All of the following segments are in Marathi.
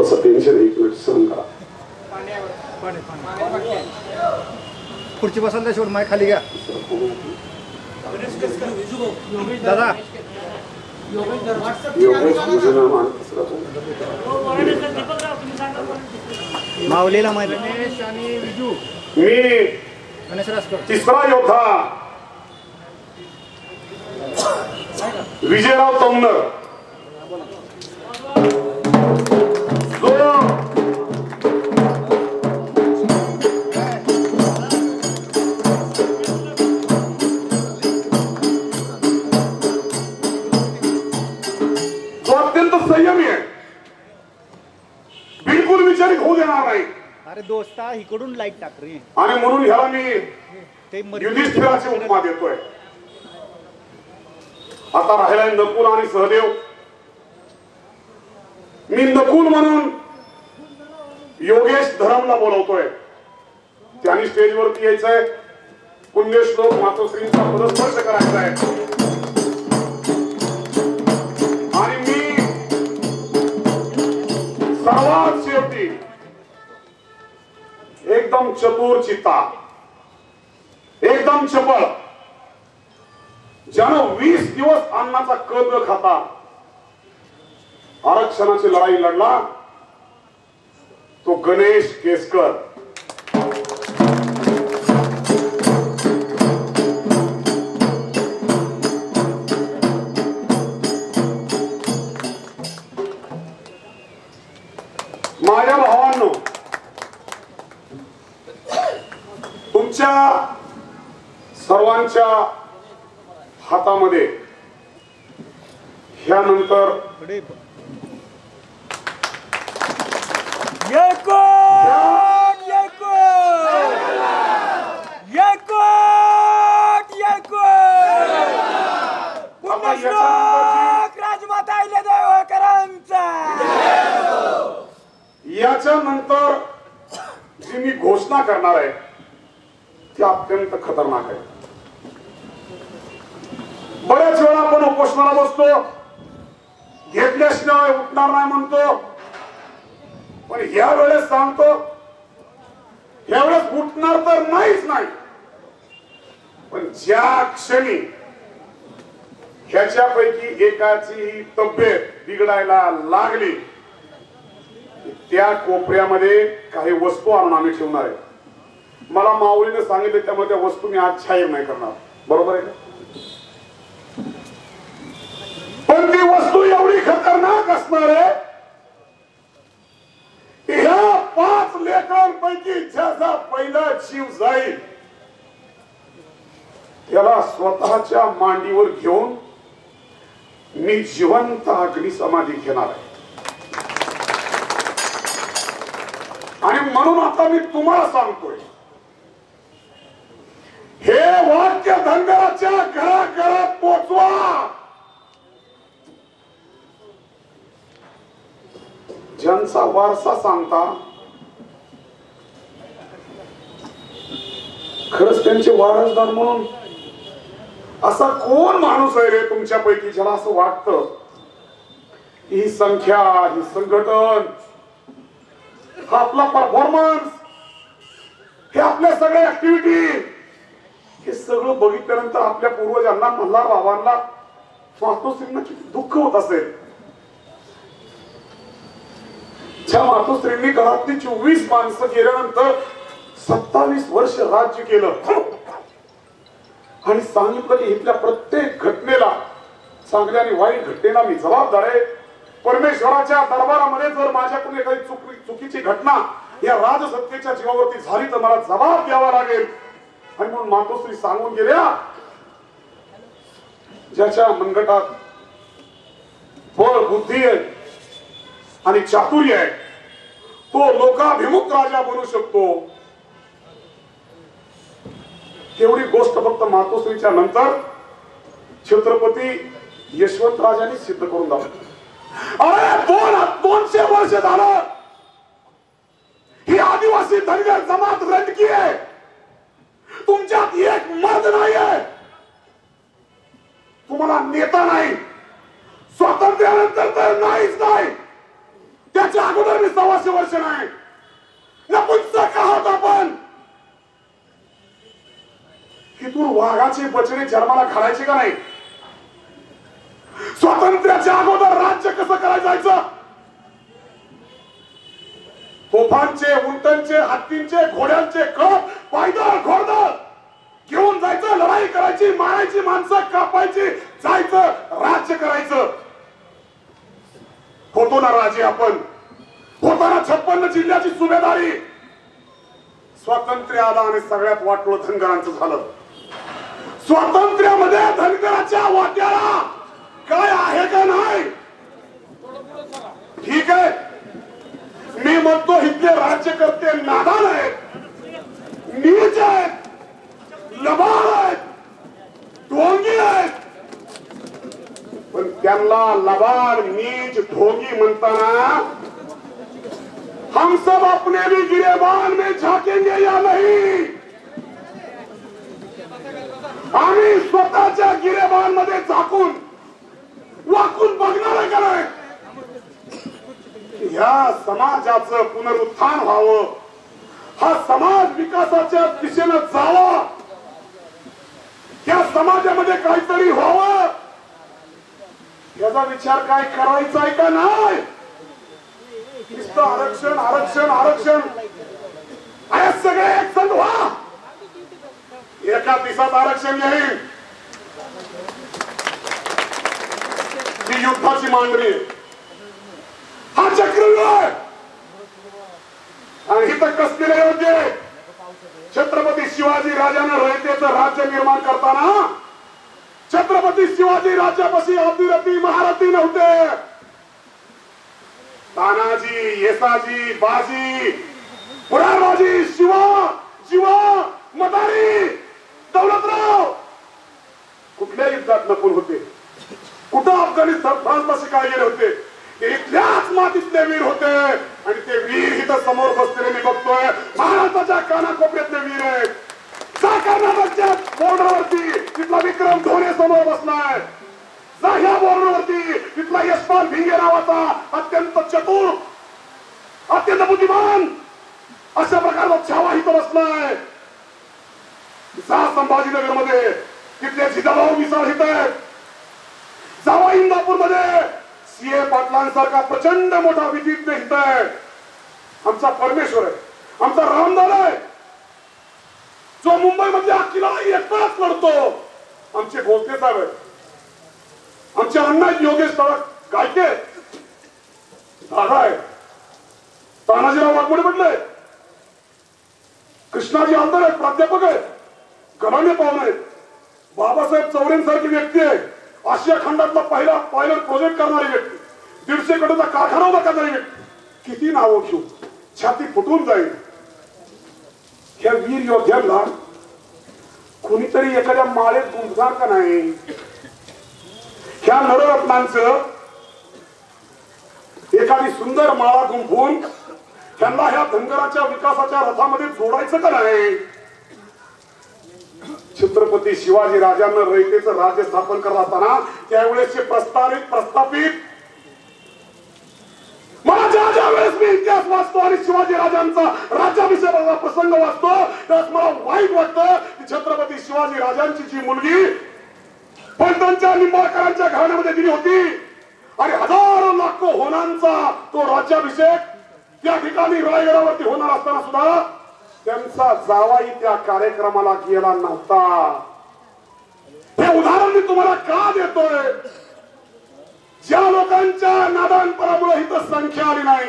थोडस टेन्शन एक मिनिट सहन करा. खुर्ची बसायला शेवट माय खाली घ्या दादा. माऊलीला माहिती गणेश आणि विजू. मी गणेश रासकर. तिसरा योद्धा विजयराव तमनर जो अत्यंत संयमी आहे, बिलकुल विचलित होऊ देणार नाही. अरे दोस्ता इकडून लाईट टाक रे. आणि म्हणून ह्याला मी युधिष्ठिराची उपमा देतोय. आता राहिलाय नकुल आणि सहदेव. मी नकुल म्हणून योगेश धरमला बोलवतोय. त्यांनी स्टेजवरती यायचंय. पुण्यश्लोक मातोश्रींचा पदस्पर्श करायचा आहे. आणि मी सर्वात शेवटी एकदम चतुर चित्ता, एकदम चपळ, ज्यानं 20 दिवस अन्नाचा कद न खाता आरक्षणाची लढाई लढला, तो गणेश केसकर. माझ्या भावांनो, तुमच्या सर्वांच्या हातामध्ये ह्यानंतर याच्यानंतर जी मी घोषणा करणार आहे ती अत्यंत खतरनाक आहे. बऱ्याच वेळा आपण उपोषणाला बसतो, घेतल्याशिवाय उठणार नाही म्हणतो, पण ह्या वेळेस सांगतो ह्यावेळेस उठणार तर नाहीच नाही. पण ज्या क्षणी ह्याच्यापैकी एकाची तब्येत बिघडायला लागली, त्या कोपऱ्यामध्ये काही वस्तू आणून आम्ही ठेवणार आहे. मला माऊलीने सांगितले त्यामुळे त्या वस्तू मी आज जाहीर नाही करणार. बरोबर आहे का? पण ती वस्तू एवढी खतरनाक असणार आहे की ह्या 5 लेकरांपैकी ज्याचा पहिला जीव जाईल त्याला स्वतःच्या मांडीवर घेऊन मी जिवंत अग्नी समाधी घेणार आहे. आणि म्हणून आता मी तुम्हाला सांगतोय, हे वाक्य धनगराच्या घराघरात पोचवा. ज्यांचा वारसा सांगता खरंच त्यांचे वारसदार म्हणून असा कोण माणूस आहे रे तुमच्यापैकी ज्याला असं वाटतं ही संख्या, ही संघटन, हा आपला परफॉर्मन्स, हे आपल्या सगळ्या ऍक्टिव्हिटी, हे सगळं बघितल्यानंतर आपल्या पूर्वजांना, मल्हार बाबांना, मातोश्रींना किती दुःख होत असेल. ज्या मातोश्रींनी घरातली 24 माणसं गेल्यानंतर 27 वर्ष राज्य केलं आणि सांगितलं की इथल्या प्रत्येक घटनेला, चांगल्या आणि वाईट घटनेला मी जबाबदार आहे. परमेश्वराच्या दरबारामध्ये जर माझ्याकडून एखादी चुकीची घटना या राजसत्तेच्या जीवावरती झाली तर मला जबाब द्यावा लागेल. आणि म्हणून मातोश्री सांगून गेल्या, ज्याच्या मनगटात बळ, बुद्धी आहे आणि चातुर्य आहे तो लोकाभिमुख राजा बनू शकतो. तेवढी गोष्ट फक्त मातोश्रीच्या नंतर छत्रपती यशवंतराजांनी सिद्ध करून दाखवली. अरे 200 वर्ष झालं ही आदिवासी धनगर जमात रंडकी आहे. तुमच्यात एक मर्द नाही आहे, तुम्हाला नेता नाही, स्वातंत्र्यानंतर तर नाहीच नाही. त्याच्या अगोदर मी सव्वाशे वर्ष नाही. नपुंसक आहोत आपण. इथून वाघाचे बछडे जन्माला घालायचे का नाही? स्वातंत्र्याच्या अगोदर राज्य कसं करायला जायचं? तोफांचे, उंटांचे, हत्तींचे, घोड्यांचे कप, पायदळ, घोडदळ घेऊन जायचं, लढाई करायची, मारायची, माणसं कापायची, जायचं, राज्य करायचं. होतो ना राजे आपण. होताना 56 जिल्ह्याची सुभेदारी. स्वातंत्र्य आला आणि सगळ्यात वाटलं धनगरांचं झालं. स्वातंत्र्यामध्ये धनगराच्या वाट्याला काय आहे का नाही? ठीक आहे, मी म्हणतो इथले राज्यकर्ते नादान आहेत, नीच आहेत, लबाड आहेत, ढोंगी आहेत. पण त्यांना लबाड, नीच, ढोंगी म्हणताना हम सब अपने भी गिरेबान में झाकेंगे या नहीं? आम्ही स्वतःच्या गिरेबान मध्ये झाकून वाकून बघणार आहे का नाही? या समाजाचं पुनरुत्थान व्हावं, हा समाज विकासाच्या दिशेनं जावा, या समाजामध्ये काहीतरी व्हावं, याचा विचार काय करायचा आहे का नाही? नुसतं आरक्षण आरक्षण आरक्षण. अरे सगळे एकसंध व्हा. एका दिवसात आरक्षण येईल. ही युद्धाची मांडणी, हा चक्रव्यूह आहे. आणि इथं कसलेले होते? छत्रपती शिवाजी राजानं रयतेचं राज्य निर्माण करताना छत्रपती शिवाजी राजापाशी अभिरती महारथी नव्हते. तानाजी, येसाजी, बाजी, पुराबाजी, शिवा, शिवा, मदारी, दौलतराव कुठल्या युद्धात नपून होते? कुठं अफगाणिस्तान, फ्रान्सपाशी काय गेले होते? ते इथल्याच मातीतले वीर होते. आणि ते वीर इथं समोर बसलेले मी बघतोय, महाराष्ट्राच्या कानाकोपऱ्यातले वीर आहेत. कर्नाटकच्या बॉर्डरवरती तिथला विक्रम ढोणे समोर बसलाय. ह्या बॉर्डरवरती तिथला यशपाल भिंगे नावाचा अत्यंत चतुर, अत्यंत बुद्धिमान अशा प्रकारचा छावा इथं बसलाय. संभाजीनगर मध्ये तिथले जिजाभाऊ मिसाळ इथं आहेत. जावा इंदापूर मध्ये सीए पाटलांसारखा प्रचंड मोठा विधिज्ञ इथं आहे. आमचा परमेश्वर आहे, आमचा रामदादा आहे, जो मुंबई मधल्या अखिला एकटाच लढतो. आमचे गोलते साहेब आहेत, आमचे अण्णा योगेश गायके दादा आहे, तानाजीराव वाघमोडे म्हटले, कृष्णाजी आमदार आहेत, प्राध्यापक आहेत, गणाने पाहुणे आहेत. बाबासाहेब चौरेन सारखी व्यक्ती आहे, आशिया खंडातला पहिला पायलट प्रोजेक्ट करणारी व्यक्ती, 150 कोटीचा कारखाना उभा करणारी व्यक्ती. किती नावं घेऊ, छाती फुटून जाईल. ह्या वीर योद्ध्यांना कुणीतरी एखाद्या माळेत गुंफणार का नाही? ह्या नररत्नांचं एखादी सुंदर माळा गुंफून त्यांना ह्या धनगराच्या विकासाच्या रथामध्ये जोडायचं का नाही? छत्रपती शिवाजी राजांना रयतेचं राज्य स्थापन करत असताना त्यावेळेसचे प्रस्थापित मला ज्या वेळेस मी इतिहास वाचतो आणि शिवाजी राजांचा राज्याभिषेकाचा प्रसंग वाचतो त्यावेळेस मला वाईट वाटतं की छत्रपती शिवाजी राजांची जी मुलगी पंतांच्या निंबाळकरांच्या घराण्यामध्ये दिली होती आणि हजारो लाखो होणांचा तो राज्याभिषेक त्या ठिकाणी रायगडावरती होणार असताना सुद्धा त्यांचा जावाई त्या कार्यक्रमाला गेला नव्हता. हे उदाहरण मी तुम्हाला का देतोय? ज्या लोकांच्या नादानपणामुळे इथं संख्या आली नाही,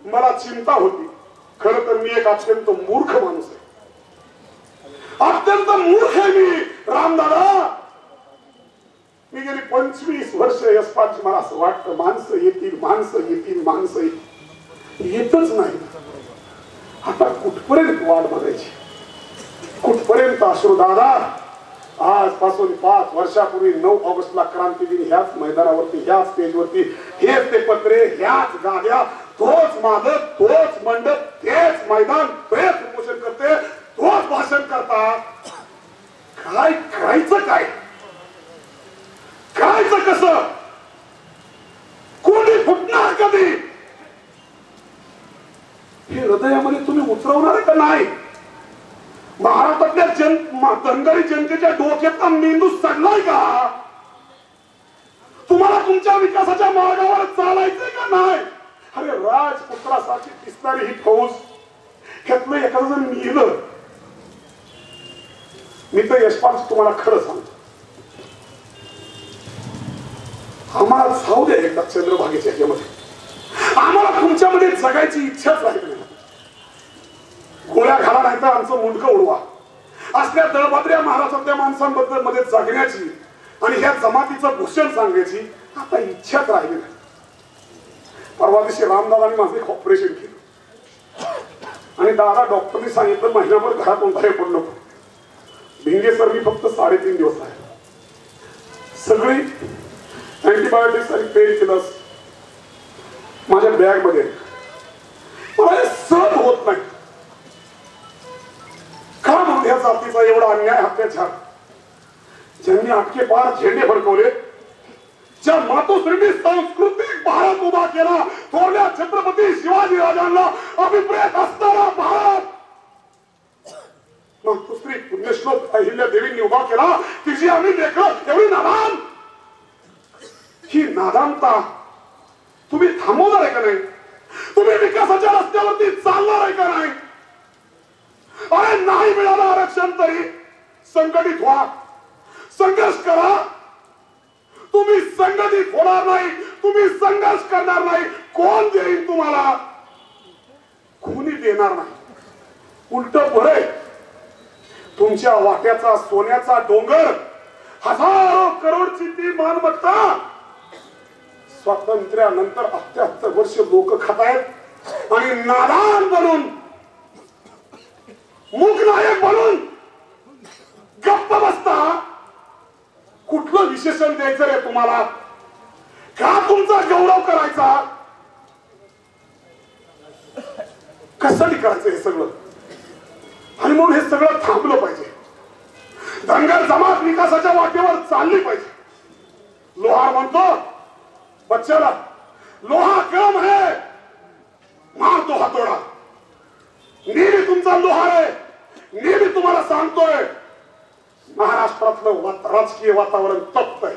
मला चिंता होती. खरं तर मी एक अत्यंत मूर्ख माणूस आहे, अत्यंत मूर्ख आहे मी. रामदादा, मी गेली 25 वर्ष यशपालची मला असं वाटतं माणसं येतील, माणसं येतील, माणसं येतच नाही. आता कुठपर्यंत वाट बघायची, कुठपर्यंत? अश्रू दादा, आजपासून 5 वर्षापूर्वी 9 ऑगस्टला क्रांतीदिनी ह्याच मैदानावरती, ह्याच स्टेजवरती, हेच ते पत्रे, ह्याच गाद्या, तोच मालक, तोच मंडप, तेच मैदान, तेच उपोषण करते, तोच भाषण करता. काय करायचं? काय करायचं? कसं? कोणी फुटणार कधी? हृदयामध्ये तुम्ही उतरवणार का नाही? महाराष्ट्रातल्या धनगरी जनतेच्या डोक्यातला मेंदू सडलाय का? तुम्हाला तुमच्या विकासाच्या मार्गावर चालायचंय का नाही? अरे राजपुत्रासारखी दिसणारी ही फौज, ह्यातलं एखादं जण मेलं. मी तर यशपालचं तुम्हाला खरं सांगतो, आम्हाला जाऊ द्या एकदा चंद्रभागेच्या ह्याच्यामध्ये. आम्हाला तुमच्यामध्ये जगायची इच्छाच राहिली नाही. गोळ्या घाला नाही तर आमचं मुंडकं उडवा, असल्या दळभद्र्या महाराष्ट्रातल्या माणसांबद्दल मध्ये जगण्याची आणि ह्या जमातीचं भूषण सांगायची आता इच्छाच राहिली नाही. परवा दिवशी रामदादांनी माझं एक ऑपरेशन केलं आणि दादा डॉक्टरनी सांगितलं महिनाभर घरात कोणताही पडू नको. भिंगे सर मी फक्त 3.5 दिवस आहे. सगळी अँटीबायोटिक्स आणि पेन किलर्स माझ्या बॅग मध्ये. मला हे सहन होत नाही. का म्हणून ह्या जातीचा एवढा अन्याय अत्याचार, ज्यांनी अख्खे पार झेंडे फडकवले, ज्या मातोश्रींनी सांस्कृतिक भारत उभा केला, थोरल्या छत्रपती शिवाजी राजांना अभिप्रेत असणारा भारत मातोश्री पुण्यश्लोक अहिल्या देवींनी उभा केला, तिची आम्ही लेकरं एवढी नादान. ही नादानता तुम्ही थांबवणार आहे का नाही? तुम्ही विकासाच्या रस्त्यावरती चालणार आहे का नाही? अरे नाही मिळालं आरक्षण तरी संघटित व्हा, संघर्ष करा. तुम्ही संघटित होणार नाही, तुम्ही संघर्ष करणार नाही, कोण देईल तुम्हाला? कोणी देणार नाही. उलट बरं, तुमच्या वाट्याचा सोन्याचा डोंगर, हजारो करोडची ती मालमत्ता स्वातंत्र्यानंतर 78 वर्ष लोक खातायत आणि नादान बनून, मूकनायक बनून गप्प बसता. कुठलं विशेषण द्यायचं रे तुम्हाला? का तुमचा गौरव करायचा? कशासाठी करायचं हे सगळं? आणि म्हणून हे सगळं थांबलं पाहिजे. धनगर जमात विकासाच्या वाटेवर चालली पाहिजे. लोहार म्हणतो बच्चाला, लोहा कम है मारतो हातोडा. मी तुमचा लोहार आहे. मी तुम्हाला सांगतोय, महाराष्ट्रातलं राजकीय वातावरण तप्त आहे.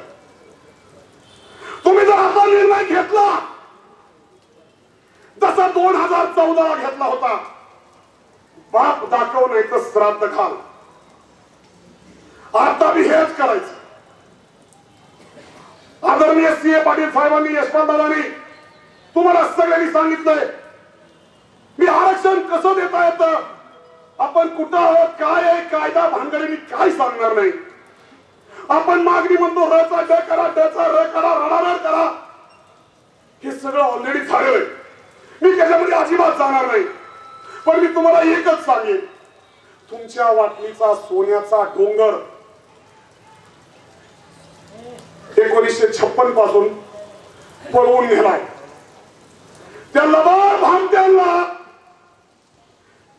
तुम्ही जर आता निर्णय घेतला जसा 2014 घेतला होता, बाप दाखव नाही तर श्राद्ध घाल, आता मी हेच करायचं. आदरणीय सीए पाटील साहेबांनी, यशपाल दादांनी तुम्हाला सगळ्यांनी सांगितलंय मी आरक्षण कसं देता येतं, आपण कुठं आहोत, काय आहे कायदा भानगडी मी काय सांगणार नाही. आपण मागणी म्हणतो रचा ड करा, डचा र करा, रडारड करा. हे सगळं ऑलरेडी झालेलं आहे. मी त्याच्यामध्ये अजिबात जाणार नाही. पण मी तुम्हाला एकच सांगेन, तुमच्या वाटणीचा सोन्याचा डोंगर 1956 पासून पळवून नेलाय. त्या लबाड भामट्यांना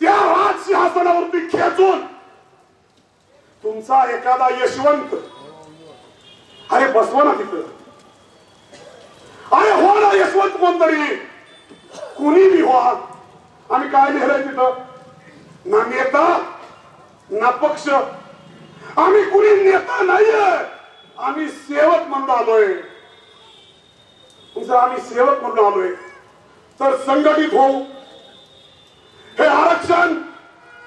त्या राजसिंहासनावरती खेचून तुमचा एखादा यशवंत, अरे बसवा ना तिथं, अरे हो ना यशवंत कोणतरी, कुणी बी व्हा. आम्ही काय लिहिलंय तिथं? ना नेता ना पक्ष. आम्ही कुणी नेता नाहीये, आम्ही सेवक म्हणून आलोय. जर आम्ही सेवक म्हणून आलोय तर संघटित होऊ. हे आरक्षण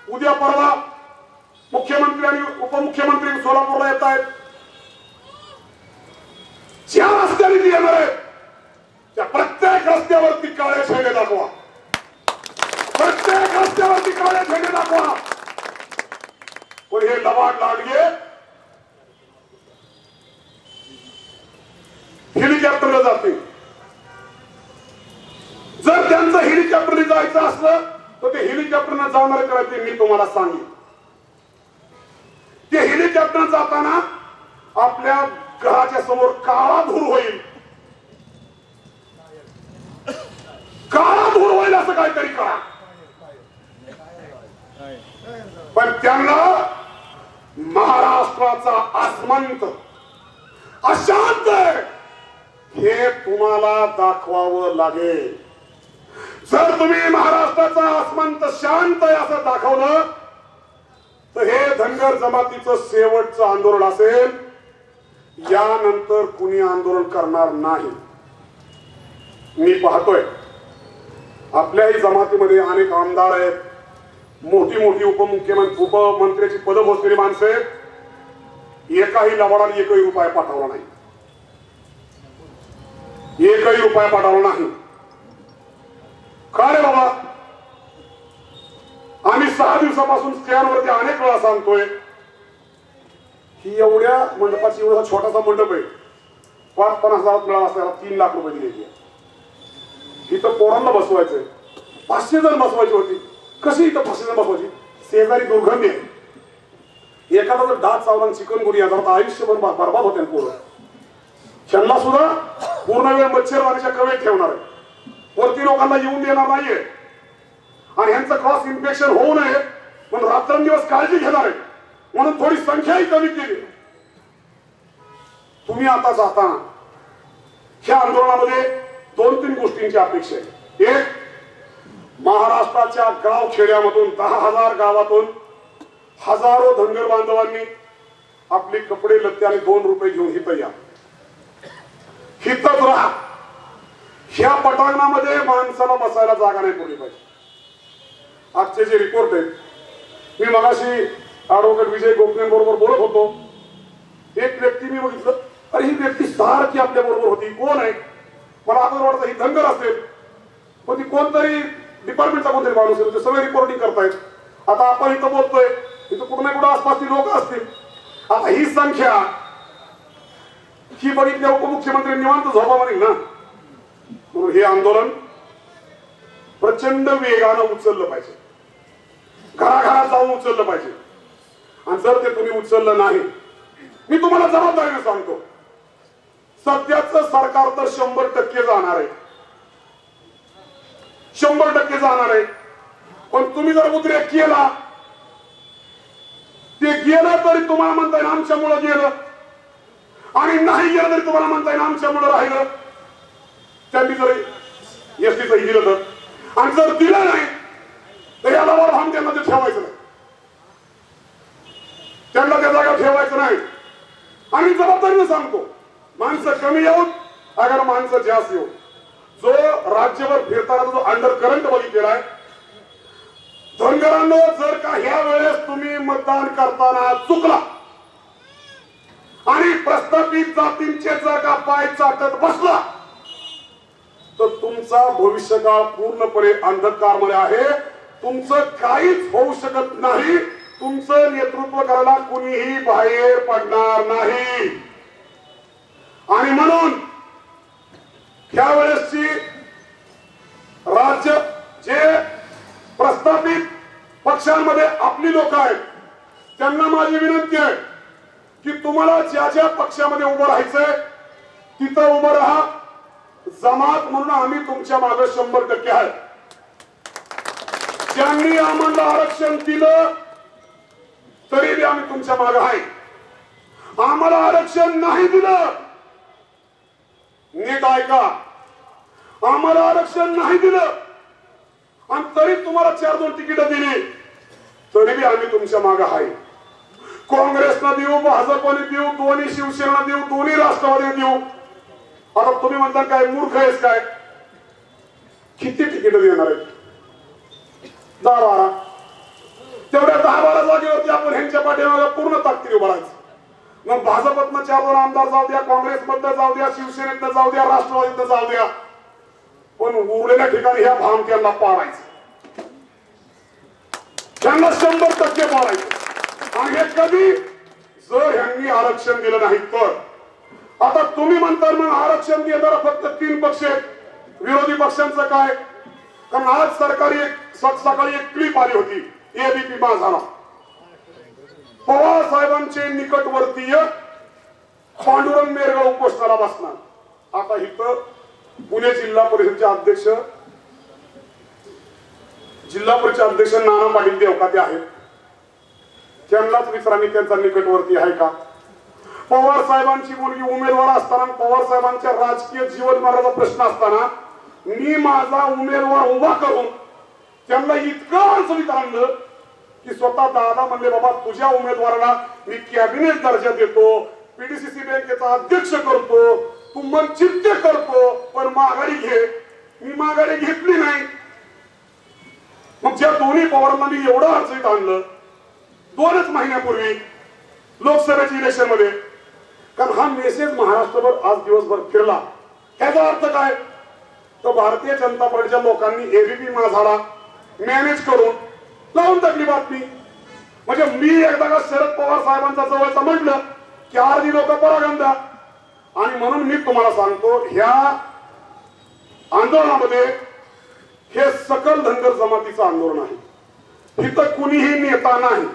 उद्या परवा मुख्यमंत्री आणि उपमुख्यमंत्री सोलापूरला येत आहेत. ज्या रस्त्याने ती येणार आहेत त्या प्रत्येक रस्त्यावरती काळे झेंडे दाखवा. प्रत्येक रस्त्यावरती काळे झेंडे दाखवा. पण हे लबाड लाडगे हेलिकॉप्टरला जाते. जर त्यांचं हेलिकॉप्टरने जायचं असलं तर ते हेलिकॉप्टरनं जाणार करायचे. मी तुम्हाला सांगेन, ते हेलिकॉप्टर जाताना आपल्या घराच्या समोर काळा धूर होईल. काळा धूर होईल असं काहीतरी करा. पण त्यांना महाराष्ट्राचा आसमंत अशांत हे तुम्हाला दाखवावं लागेल. जर तुम्ही महाराष्ट्राचा आसमंत शांत आहे असं दाखवलं तर हे धनगर जमातीचं शेवटचं आंदोलन असेल. यानंतर कुणी आंदोलन करणार नाही. मी पाहतोय आपल्याही जमातीमध्ये अनेक आमदार आहेत, मोठी मोठी उपमंत्र्याची पदं भोसलेली माणसं आहेत. एकाही लबाडाने एकही रुपया पाठवला नाही. एकही रुपया पाठवला नाही. का रे बाबा? आम्ही 6 दिवसापासून स्टँडवरती अनेक वेळा सांगतोय ही एवढ्या मंडपाची एवढा छोटासा मंडप आहे, 5-50 हजारात मिळाला असल्याला 3 लाख रुपये दिले. इथं पोरांना बसवायचंय, 500 जण बसवायची होती. कशी इथं 500 जण बसवायची? शेजारी दुर्गंधी आहे. एखादा जर डास चावला चिकनगुनिया झाला तर आयुष्यभर बरबाद होते पोरं. त्यांना सुद्धा पूर्ण वेळ मच्छरदाणीच्या कवेत ठेवणार आहे. वरती लोकांना येऊन देणार नाहीये आणि यांचं क्रॉस इन्फेक्शन होऊ नये म्हणून रात्रंदिवस काळजी घेणार आहे. म्हणून थोडी संख्याही कमी केली. तुम्ही आता जाताना ह्या आंदोलनामध्ये 2-3 गोष्टींची अपेक्षा आहे. एक, महाराष्ट्राच्या गाव खेड्यामधून 10,000 गावातून हजारो धनगर बांधवांनी आपले कपडे लत्ते आणि 2 रुपये घेऊन हिथं या, हिथंच राहा. ह्या पटांगणामध्ये माणसाला बसायला जागा नाही पडली पाहिजे. आजचे जे रिपोर्ट आहेत, मी मगाशी ऍडव्होकेट विजय गोखले बरोबर बोलत होतो. एक व्यक्ती मी बघितलं, अरे ही व्यक्ती सारखी आपल्या बरोबर होती, कोण आहे? मला आता वाटतं ही धनगर असेल, पण ती कोणतरी डिपार्टमेंटचा कोणतरी माणूस आहे. सगळे रिपोर्टिंग करतायत. आता आपण इथं बोलतोय, इथं कुठं ना कुठं आसपासची लोक असतील. आता ही संख्या ही बघितल्या उपमुख्यमंत्री निवांत झोपा म्हणेल ना. म्हणून हे आंदोलन प्रचंड वेगानं उचललं पाहिजे, घराघरात जाऊन उचललं पाहिजे. आणि जर ते तुम्ही उचललं नाही, मी तुम्हाला जबाबदारीने सांगतो, सध्याचं सरकार तर 100% जाणार आहे, 100% जाणार आहे. पण तुम्ही जर उद्रेक केला, ते गेलं तरी तुम्हाला म्हणता येईल आमच्यामुळं गेलं, आणि नाही गेलं तरी तुम्हाला म्हणता येईल आमच्यामुळं राहिलं. त्यांनी जर एसटीचं दिलं तर, आणि जर दिलं नाही तर या दबाव भाम त्यांना ते ठेवायचं नाही, त्यांना त्या जागा ठेवायचं नाही. आणि जबाबदारीने सांगतो, माणसं कमी येऊन अगर माणसं जास्त येऊ. जो राज्यभर फिरताना जो अंडर करंट बघितलेला आहे, धनगरांनो, जर का ह्या वेळेस तुम्ही मतदान करताना चुकला आणि प्रस्थापित जातींचे जर का पाय चाटत बसला तर तुमचा भविष्यकाळ पूर्णपणे अंधकारमध्ये आहे. तुमचं काहीच होऊ शकत नाही. तुमचं नेतृत्व करायला कुणीही बाहेर पडणार नाही. आणि म्हणून त्यावेळेसची राज्य जे प्रस्थापित पक्षांमध्ये आपली लोक आहेत, त्यांना माझी विनंती आहे की तुम्हाला ज्या ज्या पक्षामध्ये उभं राहायचंय तिथं उभं राहा. जमात म्हणून आम्ही तुमच्या मागे 100% आहे. ज्यांनी आम्हाला आरक्षण दिलं तरी आम्ही तुमच्या मागे आहे. आम्हाला आरक्षण नाही दिलं, नीट ऐका, आम्हाला आरक्षण नाही दिलं आणि तरी तुम्हाला 4-2 तिकीट दिली तरी आम्ही तुमच्या मागे आहे. काँग्रेसला देऊ, भाजपने देऊ, दोन्ही शिवसेना देऊ, दोन्ही राष्ट्रवादी देऊ. आता तुम्ही म्हणता काय मूर्ख आहेस काय? किती तिकीट देणार आहेत? 10-12. तेवढ्या 10-12 जागेवरती आपण ह्यांच्या पाठीमागे पूर्ण ताकदीने उभं राहायचं. मग भाजपतनं 4-2 आमदार जाऊ द्या, काँग्रेसमधनं जाऊ द्या, शिवसेनेतनं जाऊ द्या, राष्ट्रवादीतनं जाऊ द्या, पण उरलेल्या ठिकाणी ह्या भामट्यांना पाडायचं, त्यांना 100% पाडायचं. आणि हे कधी जर ह्यांनी आरक्षण दिलं नाही तर. आता तुम्ही म्हणता मग आरक्षण देणारा फक्त 3 पक्ष आहेत, विरोधी पक्षांचं काय? कारण आज सरकारी सकाळी एक क्लिप आली होती एबीपी माझा, पवार साहेबांचे निकटवर्तीय पांडुरंग मेरगाव उपोषणाला बसणार. आता इथं पुणे जिल्हा परिषदेचे अध्यक्ष नाना पाटील देवकाते आहेत. त्यांनाच विचारा, मी त्यांचा निकटवर्ती आहे का? पवार साहेबांची मुलगी उमेदवार असताना, पवार साहेबांच्या राजकीय जीवन मरणाचा प्रश्न असताना मी माझा उमेदवार उभा करून त्यांना इतकं अडचणीत आणलं की स्वतः दादा म्हणले बाबा तुझ्या उमेदवाराला मी कॅबिनेट दर्जा देतो, पीडीसीसी बँकेचा अध्यक्ष करतो, तू मनचित्य करतो, पण माघारी घे. मी माघारी घेतली नाही. मग ज्या दोन्ही पवारांना मी एवढं अडचणीत आणलं 2च महिन्यापूर्वी लोकसभेच्या इलेक्शन मध्ये, कारण हा मेसेज महाराष्ट्रभर आज दिवसभर फिरला. याचा अर्थ काय? तर भारतीय जनता पार्टीच्या लोकांनी एबीपी माझाला मॅनेज करून लावून टाकली बातमी. म्हणजे मी एकदा का शरद पवार साहेबांचा जवळचा म्हटलं की अर्धी लोक परागंदा. आणि म्हणून मी तुम्हाला सांगतो, ह्या आंदोलनामध्ये हे सकल धनगर जमातीचं आंदोलन आहे. इथं कुणीही नेता नाही.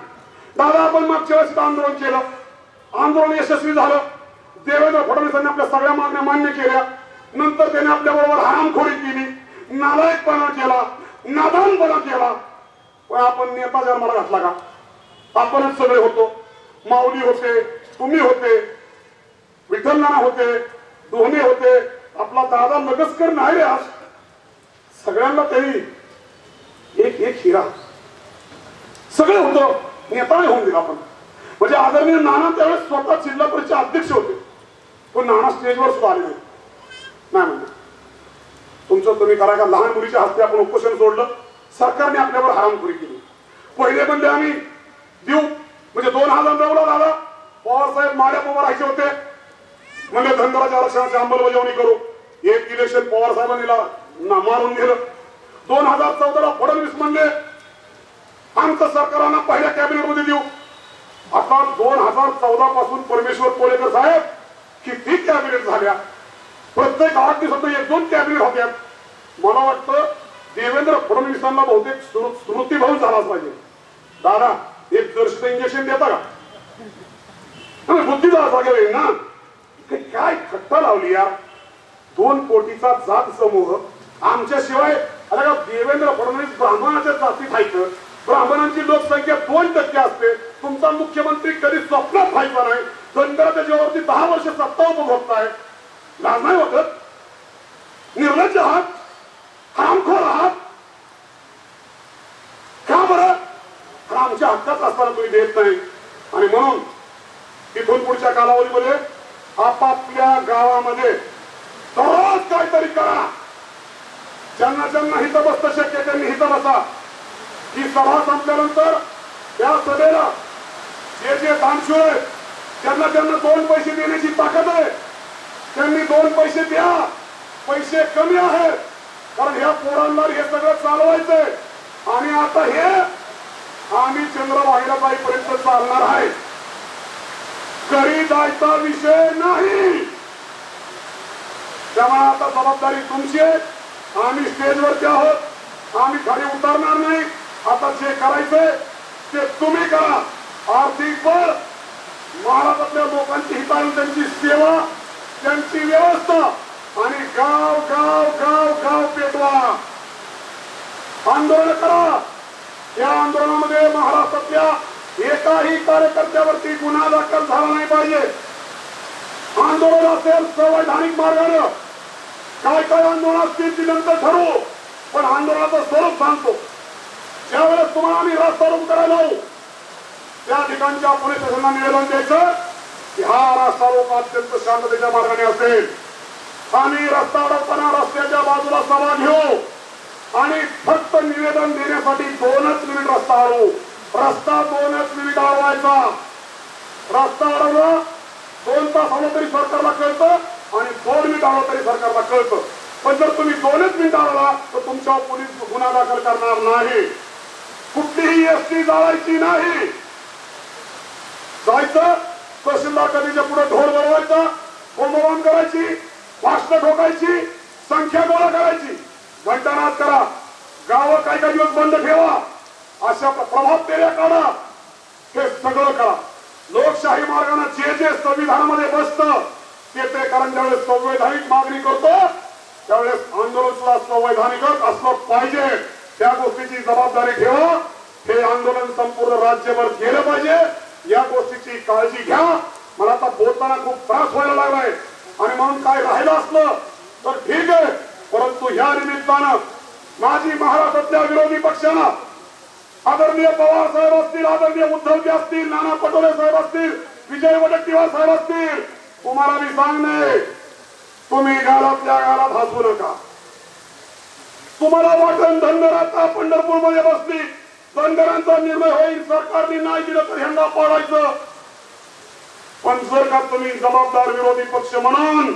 दादा आपण मागच्या वेळेस आंदोलन केलं, आंदोलन यशस्वी झालं. देवेंद्र फडणवीसांनी आपल्या सगळ्या मागण्या मान्य केल्या. नंतर त्याने आपल्या बरोबर हरामखोरी केली, नालायकपणा केला, नादानपणा केला. पण आपण नेता जन्माला घातला का? आपणच सगळे होतो. माऊली होते, तुम्ही होते, विठ्ठल नाना होते, दोन्ही होते, आपला दादा लगसकर नाही रे. आज सगळ्यांना तरी एक एक हिरा सगळे होतो. नेता होऊन दिला आपण. म्हणजे आदरणीय नाना त्यावेळेस स्वतः जिल्हा परिषद अध्यक्ष होते, पण नाना स्टेजवर सुद्धा आले नाही. म्हणजे तुमचं तुम्ही करा का? लहान मुलीच्या हस्ते आपण उपोषण सोडलं, सरकारने आपल्यावर हरामखोरी केली. पहिले म्हणजे आम्ही देऊ, म्हणजे 2000 रवला दादा पवार साहेब माड्यात उभं राहायचे होते. म्हणजे धनगराच्या आरक्षणाची अंमलबजावणी करू. एक इलेक्शन पवार साहेबांनी मारून दिलं. 2014ला फडणवीस म्हणले आमचं सरकारांना पहिल्या कॅबिनेट मध्ये देऊ. आता 2014 पासून परमेश्वर कोळेकर साहेब किती कॅबिनेट झाल्या. प्रत्येक 8 दिवसात 1-2 कॅबिनेट होत्या. मला वाटतं देवेंद्र फडणवीसांना बहुतेक स्मृतीभाऊ झालाच पाहिजे. दादा एक जर्शीचं इंजेक्शन देता का? बुद्धीचा जागा येईल ना. काय खट्टा लावली यार. 2 कोटीचा जात समूह आमच्याशिवाय. अरे का देवेंद्र फडणवीस ब्राह्मणाच्या जातीत व्हायचं. ब्राह्मणांची लोकसंख्या 2% असते. तुमचा मुख्यमंत्री कधी स्वप्नात व्हायचा नाही. धनगराच्या जीवावरती 10 वर्ष सत्ता उपभोगताय. लाज नाही वाटत? निर्लज्ज आहात, हरामखोर आहात. का बरं? आमच्या हक्कात असताना तुम्ही देत नाही. आणि म्हणून तिथून पुढच्या कालावधीमध्ये आपापल्या गावामध्ये दररोज काहीतरी करा. ज्यांना ज्यांना हित बसतं शक्य त्यांनी हित बसा. ही सभा संपल्यानंतर त्या सभेला जे जे दानशूर आहेत, ज्यांना ज्यांना 2 पैसे देण्याची ताकद आहे त्यांनी 2 पैसे द्या. पैसे कमी आहेत कारण ह्या पोरांना हे सगळं चालवायचंय. आणि आता हे आम्ही चंद्रभागेला जाईपर्यंत चालणार आहे. घरी जायचा विषय नाही. त्यामुळे आता जबाबदारी तुमची आहे. आम्ही स्टेजवरती आहोत, आम्ही खाली उतरणार नाही. आता जे करायचंय ते तुम्ही करा. आर्थिक बळ, महाराष्ट्रातल्या लोकांची हिताळी, त्यांची सेवा, त्यांची व्यवस्था आणि गाव गाव गाव गाव पेटवा. आंदोलन करा. या आंदोलनामध्ये महाराष्ट्रातल्या एकाही कार्यकर्त्यावरती गुन्हा दाखल झाला नाही पाहिजे. आंदोलन असेल संवैधानिक मार्गाने. काय काय आंदोलन असतील ती नंतर ठरवू, पण आंदोलनाचं स्वरूप सांगतो. ज्यावेळेस तुम्हाला आम्ही रस्ता रोको करायला लावू त्या ठिकाणच्या पोलीस स्टेशनला निवेदन द्यायचं की हा रस्ता रोको अत्यंत शांततेच्या मार्गाने असेल. आम्ही रस्ता अडवताना रस्त्याच्या बाजूला सभा घेऊ आणि फक्त निवेदन देण्यासाठी 2च मिनिट रस्ता अडवू. रस्ता 2च मिनिट अडवायचा. रस्ता अडवला 2 तास आलो तरी सरकारला कळतं आणि 2 मिनिट आलो तरी सरकारला कळतं. पण जर तुम्ही 2च मिनिट आला तर तुमच्यावर पोलीस गुन्हा दाखल करणार नाही. कुठलीही एसटी जाळायची नाही. जायचं तहसीलदार कधीच्या पुढे ढोल बरवायचा, बोंबाबोंब करायची, भाषणं ठोकायची, संख्या गोळा करायची, घंटानाद करा, गावं काही काही दिवस बंद ठेवा, अशा प्रभाव फेऱ्या काढा. हे सगळं करा. लोकशाही मार्गाने जे जे संविधानामध्ये बसतं ते कारण ज्यावेळेस संवैधानिक मागणी करतो त्यावेळेस आंदोलन सुद्धा संवैधानिकच असलं पाहिजे. त्या गोष्टीची जबाबदारी ठेवा. हे आंदोलन संपूर्ण राज्यभर गेलं पाहिजे. या गोष्टीची काळजी घ्या. मला आता बोलताना खूप त्रास व्हायला लागलाय आणि म्हणून काय राहिलं असलं तर ठीक आहे. परंतु ह्या निमित्तानं माझी महाराष्ट्रातल्या विरोधी पक्षांना आदरणीय पवार साहेब असतील, आदरणीय उद्धवजी असतील, नाना पटोले साहेब असतील, विजय वडेट्टीवार साहेब असतील, तुम्हाला मी सांगणे, तुम्ही गालातल्या गालात हसू नका. तुम्हाला वाटण धनगरांचा पंढरपूरमध्ये बसली, धनगरांचा निर्णय होईल, सरकारने नाही दिलं तर ह्यांना पाडायचं. पण जर का तुम्ही जबाबदार विरोधी पक्ष म्हणून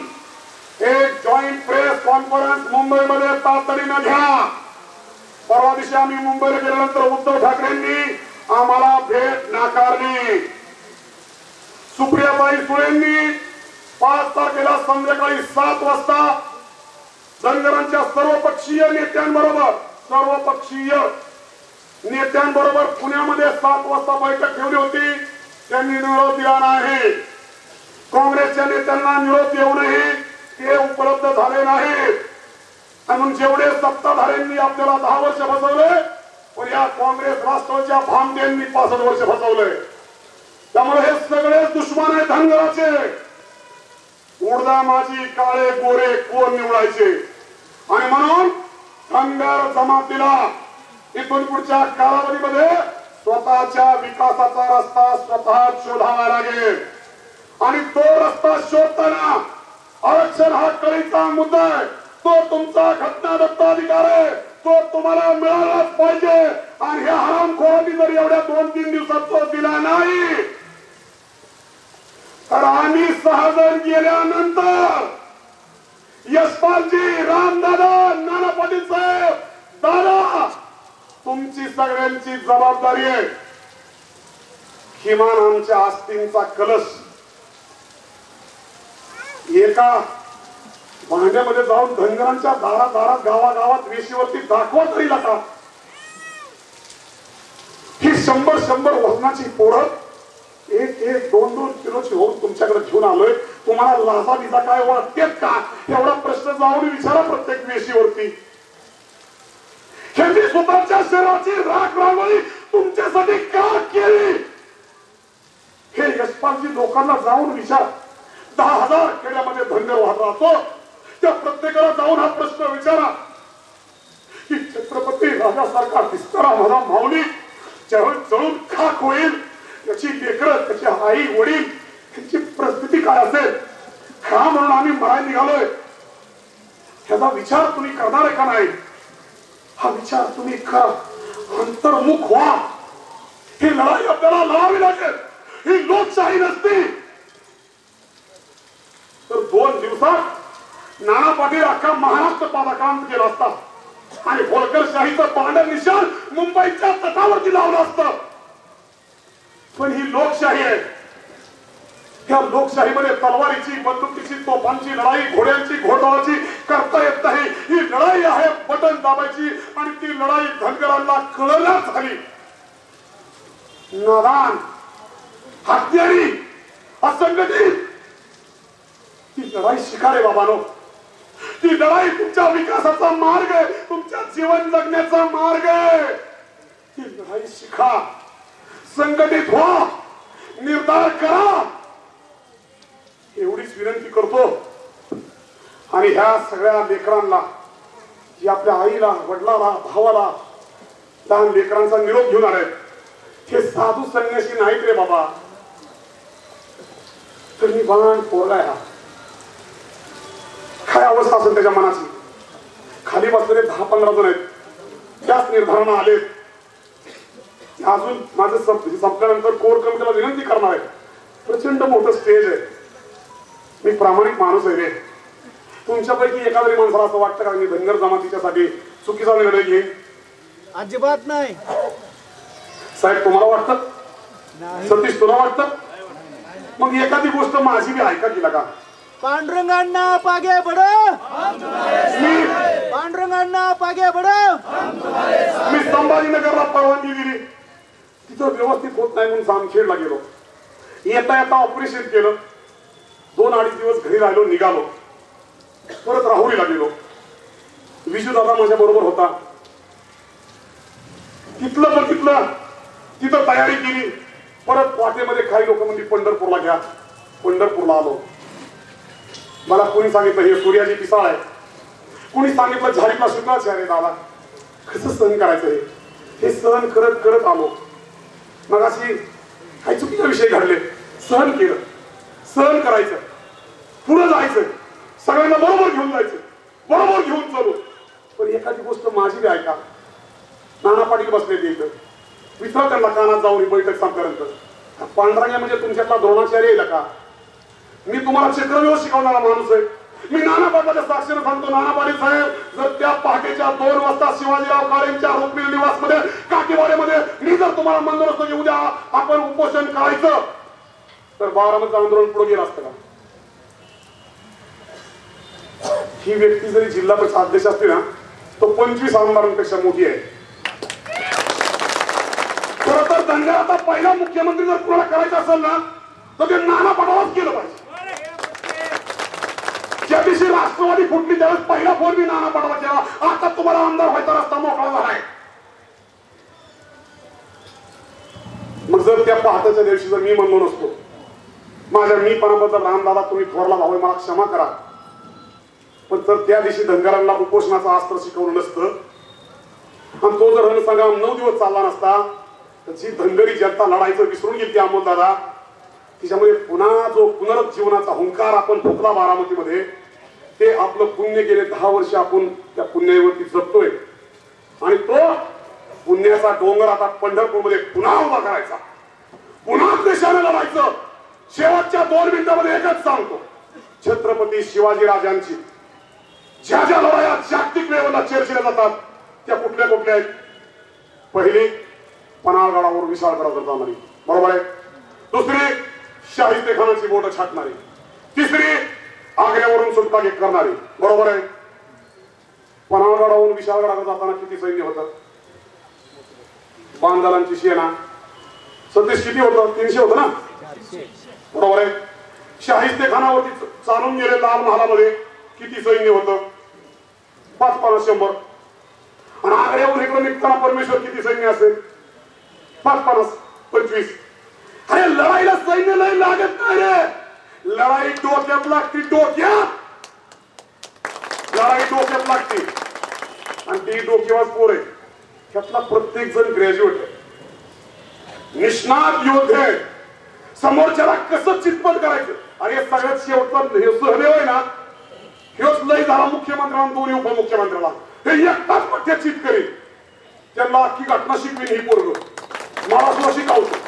एक जॉईंट प्रेस कॉन्फरन्स मुंबईमध्ये तातडीनं घ्या. परवा दिवशी आम्ही मुंबईला गेल्यानंतर उद्धव ठाकरेंनी आम्हाला भेट नाकारली. सुप्रियाताई सुळेंनी 5 तारखेला संध्याकाळी 7 वाजता धनगरांच्या सर्वपक्षीय नेत्यांबरोबर पुण्यामध्ये 7 वाजता बैठक ठेवली होती. त्यांनी निरोप दिला नाही. काँग्रेसच्या नेत्यांना निरोप देऊनही ते उपलब्ध झाले नाही. म्हणून जेवढे सत्ताधाऱ्यांनी आपल्याला 10 वर्ष फसवले, पण या काँग्रेस राष्ट्रवादीच्या भामट्यांनी 65 वर्ष फसवले. त्यामुळे हे सगळे दुश्मन आहेत धनगराचे. उडदा माझी काळे गोरे कोण निवडायचे. आणि म्हणून धनगर जमातीला इथून पुढच्या कालावधीमध्ये स्वतःच्या विकासाचा रस्ता स्वतः शोधावा लागेल. आणि तो रस्ता शोधताना आरक्षण हा कळीचा मुद्दा आहे. तो तुमचा घटनादत्त अधिकार आहे. तो तुम्हाला मिळालाच पाहिजे. आणि ह्या हरामखोरांनी जर एवढ्या 2-3 दिवसात तो दिला नाही तर आम्ही 6 जण गेल्यानंतर यशपालजी, रामदादा, नाना पाटील साहेब, दादा, तुमची सगळ्यांची जबाबदारी आहे. किमान आमच्या आस्तींचा कलश एका भांड्यामध्ये जाऊन धनगरांच्या दारात गावागावात वेशीवरती दाखवा तरी नका. ही 100 वजनाची पोरं 1-2 किलोची होऊन तुमच्याकडे घेऊन आलोय. तुम्हाला लाजा बिजा काय वाटतेत का? एवढा प्रश्न जाऊन विचारा प्रत्येक वेशीवरती. ह्यांनी स्वतःच्या शरीराची राख रांगोळी तुमच्यासाठी का केली हे यशपालजी लोकांना जाऊन विचार. 10,000 खेड्यामध्ये धनगर वाहत राहतो. त्या प्रत्येकाला जाऊन हा प्रश्न विचारा की छत्रपती राजासारखा दिसणारा माझा माऊली ज्यावेळी जळून खाक होईल, त्याची लेकरं, त्याची आई वडील, त्यांची परिस्थिती काय असेल. खा म्हणून आम्ही मरायला निघालोय. ह्याचा विचार तुम्ही करणार आहे का नाही? हा विचार तुम्ही करा. अंतर्मुख व्हा. ही लढाई आपल्याला लढावी लागेल. ही लोकशाही नसती तर 2 दिवसात नाना पाटील अख्खा महाराष्ट्र पादाक्रांत केला असता आणि होळकरशाहीचं पांढर निशाण मुंबईच्या तटावरती लावलं असतं. पण ही लोकशाही आहे. त्या लोकशाहीमध्ये तलवारीची, बंदुकीची, तोफांची लढाई, घोड्यांची, घोडदळाची करता येत नाही. ही लढाई आहे बटन दाबायची. आणि ती लढाई धनगरांना कळण्यात झाली. नादान, हत्यारी, असंघटित ती लढाई शिकारे बाबानो. ती लढाई तुमच्या विकासाचा मार्ग आहे, तुमच्या जीवन जगण्याचा मार्ग आहे. ती लढाई शिका, संघटित व्हा, निर्धार करा, एवढीच विनंती करतो. आणि ह्या सगळ्या लेकरांना, जी आपल्या आईला, वडिलाला, भावाला, लहान लेकरांचा निरोप घेऊन आले, हे साधू संन्यासी नाहीत रे बाबा. तर मी बाण पोरलाय. हा काय अवस्था असेल त्याच्या मनाची. खाली बसलेले 10-15 जण आहेत. त्याच निर्धारानं आले. अजून माझं संपल्यानंतर कोर कमिटीला विनंती करणार आहे. प्रचंड मोठं स्टेज आहे. मी प्रामाणिक माणूस आहे रे. तुमच्यापैकी एखाद्या माणसाला असं वाटतं का मी धनगर जमातीच्यासाठी चुकीचा निर्णय घेईन? अजिबात नाही साहेब. तुम्हाला वाटतं? सतीश तुला वाटतं? मग एखादी गोष्ट माझी बी ऐका की लगा. पांडुरंगांना पागे बडो, पांडुरंगांना पागे बडो. मी संभाजीनगरला परवानगी दिली. तिथं व्यवस्थित होत नाही म्हणून जामखेडला गेलो. येता येता ऑपरेशन केलं. 2-2.5 दिवस घरी राहिलो, निघालो. परत राहुरीला गेलो. विजू दादा माझ्या बरोबर होता. तिथलं बघितलं, तिथं तयारी केली. परत वाटेमध्ये काही लोक म्हणजे पंढरपूरला घ्या. पंढरपूरला आलो. मला कोणी सांगितलं हे सूर्याची पिसाळ आहे. कुणी सांगितलं झाडीला शुक्राचार्य दादा कसं सहन करायचं हे सहन करत करत आलो. मग अशी काही चुकीचे विषय घडले, सहन केलं, सहन करायचं, पुढे जायचं, सगळ्यांना बरोबर घेऊन जायचं, बरोबर घेऊन चालू. पण एखादी गोष्ट माझी बी ऐका. नाना पाटील बसले ते इथं, विचार त्यांना कानात जाऊन बैठक संपल्यानंतर, पांढरांग्या म्हणजे तुमच्यातला द्रोणाचार्य येईल का? मी तुम्हाला चक्रव्यूह शिकवणारा माणूस आहे. मी नाना पाटलाच्या साक्षीने सांगतो, नाना पाटील साहेब जर त्या पहाटेच्या 2 वाजता शिवाजीराव काळेंच्या रुक्मिणी निवासमध्ये काठीवाड्यामध्ये मी जर तुम्हाला म्हणलो असतो की उद्या आपण उपोषण करायचं, तर बारामतीचं आंदोलन पुढे गेलं असतं का? ही व्यक्ती जरी जिल्हा परिषद अध्यक्ष असते ना, तो 25 आमदारांपेक्षा मोठी आहे. खरं तर दंगा आता पहिला मुख्यमंत्री जर कुणाला करायचा असेल ना, तर ते नाना पाटलाच केलं पाहिजे. ज्या दिवशी राष्ट्रवादी फुटली त्यावेळेस पहिला फोन मी नाना पाटला केला. आता तुम्हाला आमदार व्हायचा रस्ता मोकळा झालाय. मग जर त्या पहाटेच्या दिवशी जर मी म्हणलो नसतो, माझ्या मीपणाबद्दल रामदादा तुम्ही थोरला भाऊ मला क्षमा करा, पण जर त्या दिवशी धनगरांना उपोषणाचं अस्त्र शिकवलं नसतं आणि तो जर रणसंग्राम 9 दिवस चालला नसता, तर जी धनगरी जनता लढायचं विसरून गेली अमोल दादा, तिच्यामध्ये पुन्हा जो पुनरुज्जीवनाचा हुंकार आपण फुकला बारामतीमध्ये, ते आपलं पुण्य गेले 10 वर्ष आपण त्या पुण्यावरती जपतोय. आणि तो पुण्याचा डोंगर आता पंढरपूरमध्ये पुन्हा उभा करायचा, पुन्हा देशाने लढायचं. शेवटच्या 2 मिनिटांमध्ये एकच सांगतो, छत्रपती शिवाजीराजांची ज्या ज्या लढाया जागतिक लेवलला चर्चेला जातात त्या कुठल्या कुठल्या आहेत? पहिली पन्हाळगडावर विशाळगडावर जाणारी, बरोबर आहे. दुसरी शाहिस्तेखानाची बोट छाटणारी. तिसरी आग्र्यावरून सुटका घेत करणारी, बरोबर आहे. पन्हाळगडावरून विशाळगडावर जाताना किती सैन्य होतं? बांधलांची सेना सतीश किती होतं? 300 होतं ना, बरोबर आहे. शाहिस्तेखानावरती चालून गेले लाल महालामध्ये किती सैन्य होतं? 5-5-100. आणि आग्र्यावरून इकडे निघताना परमेश्वर किती सैन्य असेल? 5-5-25. अरे लढाईला सैन्य नाही लागत नाही रे, लढाई डोक्यात लागते, डोक्यात लढाई डोक्यात लागते. आणि ती डोकेवाज पोर आहे, त्यातला प्रत्येक जण ग्रॅज्युएट आहे, निष्णात योद्धे आहे. समोरच्याला कसं चितपट करायचं. अरे सगळ्यात शेवटचा सहदेव आहे ना, हेच लय झाला मुख्यमंत्र्यांना, 2 उपमुख्यमंत्र्याला, हे एकटाच पठ्यात चित करेल. त्यांना अख्खी घटना शिकवीन ही पोरग, मला सुद्धा शिकावतो.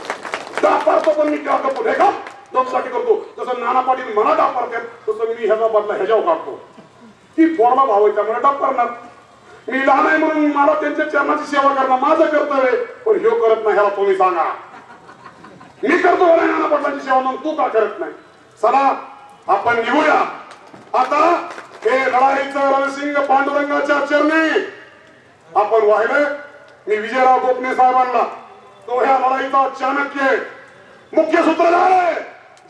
डापारतो पण मी काढतो, हे का दमसाठी करतो. तसं नाना पाटील मला डापारतात, तसं मी ह्याचा बदला ह्याच्यावर काढतो. ती थोरला भाव आहे त्यामुळे डाप करणार. मी लहान आहे म्हणून मला त्यांच्या चरणाची सेवा करणं माझं कर्तव्य, पण ह्यो करत नाही ह्याला तुम्ही सांगा. मी करतो नाना पाटलांची सेवा, मग तू का करत नाही? चला आपण निघूया आता. हे लढाईचं रणसिंग पांडुरंगाच्या चरणी आपण वाहिलंय. मी विजयराव गोपने साहेबांना, तो ह्या लढाईचा चाणक्य मुख्य सूत्रधार आहे,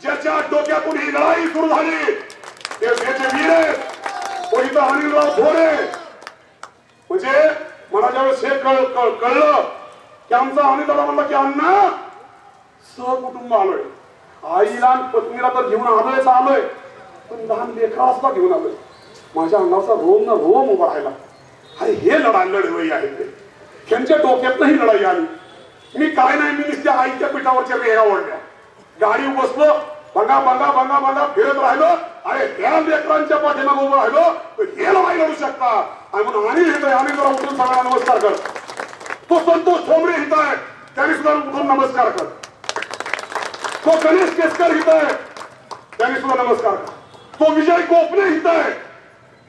ज्याच्या डोक्यातून ही लढाई सुरू झाली. त्याचे वीर आहेत. तो इथं अनिलराव धोरे. म्हणजे मला ज्यावेळेस हे कळलं की आमचा अनिलदादा म्हणला की अण्णा सहकुटुंब आलोय, आईला पत्नीला तर घेऊन आलोय, पण लहान लेकरा सुद्धा घेऊन आलोय. माझ्या अंगाचा रोम ना रोम उभा राहिला. अरे हे लढाई आहे ते, त्यांच्या डोक्यात ही लढाई आली. मी काय नाही, मी नुसत्या आईच्या पिठावरच्या रेगा ओढल्या, गाडी बसलो, बंगा बंगा बंगा बंगा फिरत राहिलो. अरे त्या लेकरांच्या पाठीमागे उभं राहिलो, तर हे लढाई लढू शकता. आणि म्हणून अनिल हित आहे, अनिल जरा उठून सगळ्यांना नमस्कार कर. तो संतोष ठोंबरे हित आहे, त्यांनी सुद्धा उठून नमस्कार कर. तो गणेश केसकर हित आहे, त्यांनी सुद्धा नमस्कार कर. तो विजय गोपने हित आहे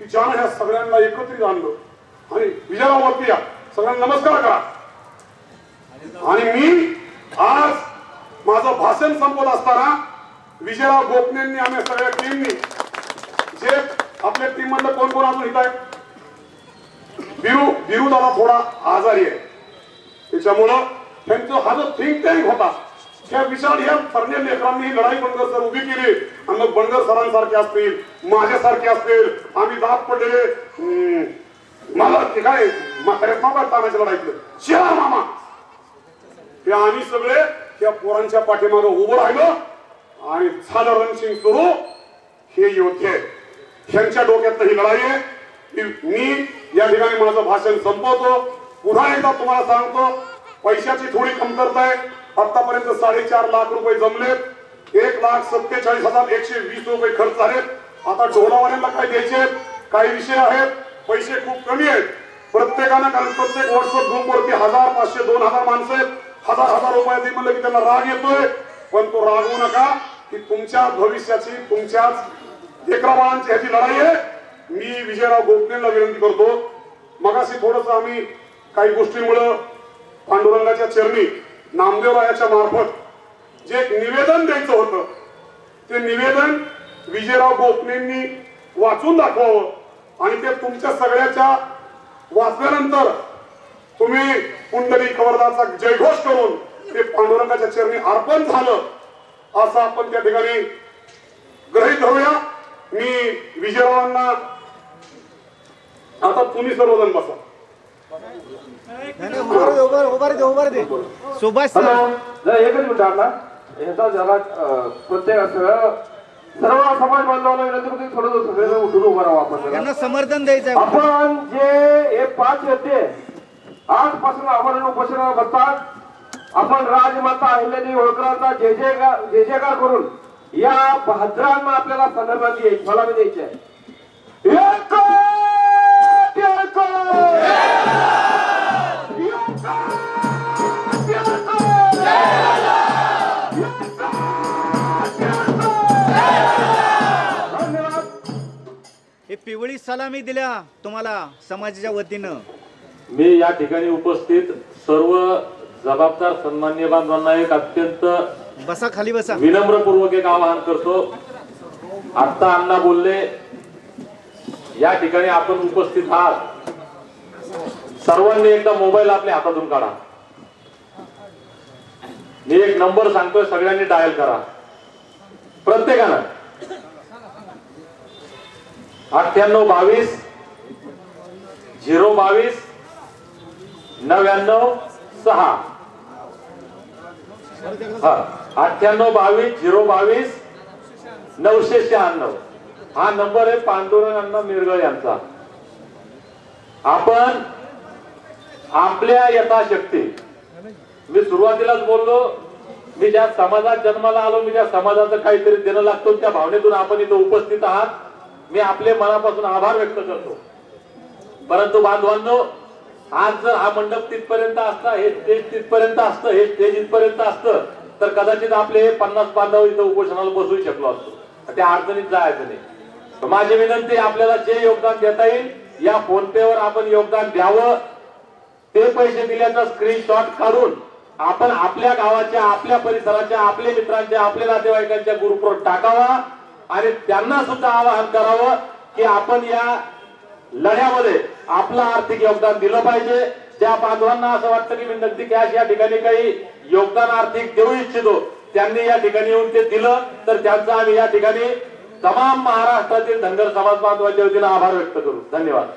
की ज्यानं ह्या सगळ्यांना एकत्रित आणलं. आणि विजयराव वरती या, सगळ्यांना नमस्कार करा. आणि मी आज माझं भाषण संपवत असताना विजयराव गोपनेंनी, आम्ही सगळ्या टीमनी, जे आपल्या टीम मधलं कोण कोण अजून हित आहे, बिरू दादा थोडा आजारी आहे, त्याच्यामुळं त्यांचा हा जो थिंक टँक होता, त्या विशाल या सर्व लेकरांनी ही लढाई बनगर सर उभी केली. आणि मग बनगर सरांसारखे असतील, माझ्यासारखे असतील, आम्ही दात पडलेले, मला ते काय म्हाताऱ्या तानाच्या लढाईतलं शेरा मामा, ते आम्ही सगळे त्या पोरांच्या पाठीमागे उभं राहिलो. आणि झालं रणसिंग सुरू. हे योद्धे ह्यांच्या डोक्यातनं ही लढाई आहे. मी या ठिकाणी माझं भाषण संपवतो. पुन्हा एकदा तुम्हाला सांगतो, पैशाची थोडी कमतरता आहे. आतापर्यंत 4.5 लाख रुपये जमलेत. 1,47,120 रुपये खर्च झालेत. आता ढोलावाल्यांना काय द्यायचे, काही विषय आहेत, पैसे खूप कमी आहेत प्रत्येकानं. कारण प्रत्येक व्हॉट्सअप ग्रुपवरती 1,000, 500, 2,000 माणसं आहेत. 1,000 रुपये म्हणलं की त्यांना राग येतोय. पण तो रागवू नका, की तुमच्या भविष्याची, तुमच्याच लेकरा बाळांची ह्याची लढाई आहे. मी विजयराव गोपनेला विनंती करतो, मगाशी थोडस आम्ही काही गोष्टींमुळे पांडुरंगाच्या चरणी नामदेवरायाच्या मार्फत जे एक निवेदन द्यायचं होतं, ते निवेदन विजयराव गोपनेंनी वाचून दाखवावं आणि ते तुमच्या सगळ्याच्या वाचल्यानंतर तुम्ही कुंडली कवरदाचा जयघोष करून ते पांडुरंगाच्या चरणी अर्पण झालं असं आपण त्या ठिकाणी गृहीत धरूया. मी विजयरावांना, आता तुम्ही सर्वजण बसा. सुभाष एकच मिनिट आपला ह्याचा जरा प्रत्येक सर्व समाज बांधवांना विनंती करतो, थोडं सगळे उठून उभं राहावं. आपण त्यांना समर्थन द्यायचं. आपण जे हे 5 येते आजपासून आमरण उपोषणाला बसतात. आपण राजमाता अहिल्यादेवी होळकरांचा जय जयकार करून या भाद्रांना आपल्याला संदर्भात द्यायची, मला द्यायची आहे. हे पिवळी सलामी दिल्या तुम्हाला समाजाच्या वतीनं. मी या ठिकाणी उपस्थित सर्व जबाबदार सन्मान्य बांधवांना एक अत्यंत बसा, खाली बसा, विनम्रपूर्वक एक आवाहन करतो. आता अण्णा बोलले, या ठिकाणी आपण उपस्थित आहात, सर्वांनी एकदा मोबाईल आपल्या हातातून काढा. मी एक नंबर सांगतोय, सगळ्यांनी डायल करा प्रत्येकानं. 9822 022 99 6. 9822 022 996. हा नंबर आहे पांडुरंग अण्णा मिरगळ यांचा. आपण आपल्या यथाशक्ती, मी सुरुवातीलाच बोललो, मी ज्या समाजात जन्माला आलो, मी ज्या समाजाचं काहीतरी देणं लागतो, त्या भावनेतून आपण इथं उपस्थित आहात. मी आपले मनापासून आभार व्यक्त करतो. परंतु बांधवांनो, आज जर हा मंडप तिथपर्यंत असता, हे स्टेज तिथपर्यंत असतं, हे स्टेज इथपर्यंत असतं, तर कदाचित आपले 50 बांधव इथं उपोषणाला बसू शकलो असतो. त्या अडचणीत जायचं नाही. माझी विनंती, आपल्याला जे योगदान देता येईल या फोन पे वर आपण योगदान द्यावं. ते पैसे दिल्याचा स्क्रीनशॉट काढून आपण आपल्या गावाच्या, आपल्या परिसराच्या, आपल्या मित्रांच्या, आपल्या नातेवाईकांच्या ग्रुपवर टाकावा आणि त्यांना सुद्धा आवाहन करावं की आपण या लढ्यामध्ये आपलं आर्थिक योगदान दिलं पाहिजे. त्या बांधवांना असं वाटतं की मी नगदी कॅश या ठिकाणी काही योगदान आर्थिक देऊ इच्छितो, त्यांनी या ठिकाणी येऊन ते दिलं तर त्यांचा आम्ही या ठिकाणी तमाम महाराष्ट्रातील धनगर समाज बांधवांच्या वतीनं आभार व्यक्त करू. धन्यवाद.